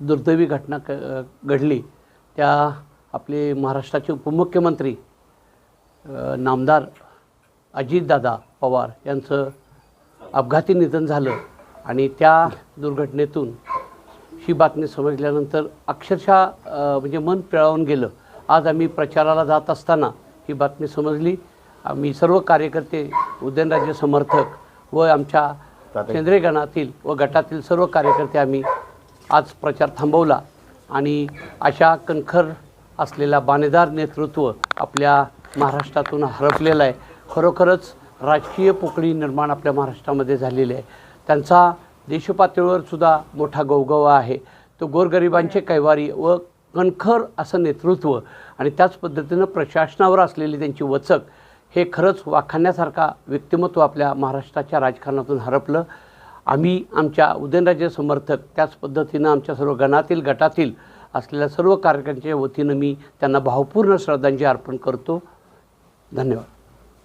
दुर्दैवी घटना घडली त्या आपले महाराष्ट्राचे उपमुख्यमंत्री नामदार अजितदादा पवार यांचं अपघाती निधन झालं आणि त्या दुर्घटनेतून ही बातमी समजल्यानंतर अक्षरशः म्हणजे मन पिळावून गेलं. आज आम्ही प्रचाराला जात असताना ही बातमी समजली. आम्ही सर्व कार्यकर्ते, उदयनराजे समर्थक व आमच्या केंद्रीय गणातील व गटातील सर्व कार्यकर्ते आम्ही आज प्रचार थांबवला आणि अशा कणखर असलेला बाणेदार नेतृत्व आपल्या महाराष्ट्रातून हरपलेलं आहे. खरोखरच राजकीय पोकळी निर्माण आपल्या महाराष्ट्रामध्ये झालेली आहे. त्यांचा देशपातळीवर सुद्धा मोठा गवगवा आहे. तो गोरगरिबांचे कैवारी व कणखर असं नेतृत्व आणि त्याच पद्धतीनं प्रशासनावर असलेली त्यांची वचक हे खरंच वाखाणण्यासारखा व्यक्तिमत्व आपल्या महाराष्ट्राच्या राजकारणातून हरपलं. आम्ही आमच्या उदयनराजे समर्थक त्याच पद्धतीनं आमच्या सर्व गटातील असलेल्या सर्व कार्यकर्त्यांच्या वतीनं मी त्यांना भावपूर्ण श्रद्धांजली अर्पण करतो. धन्यवाद.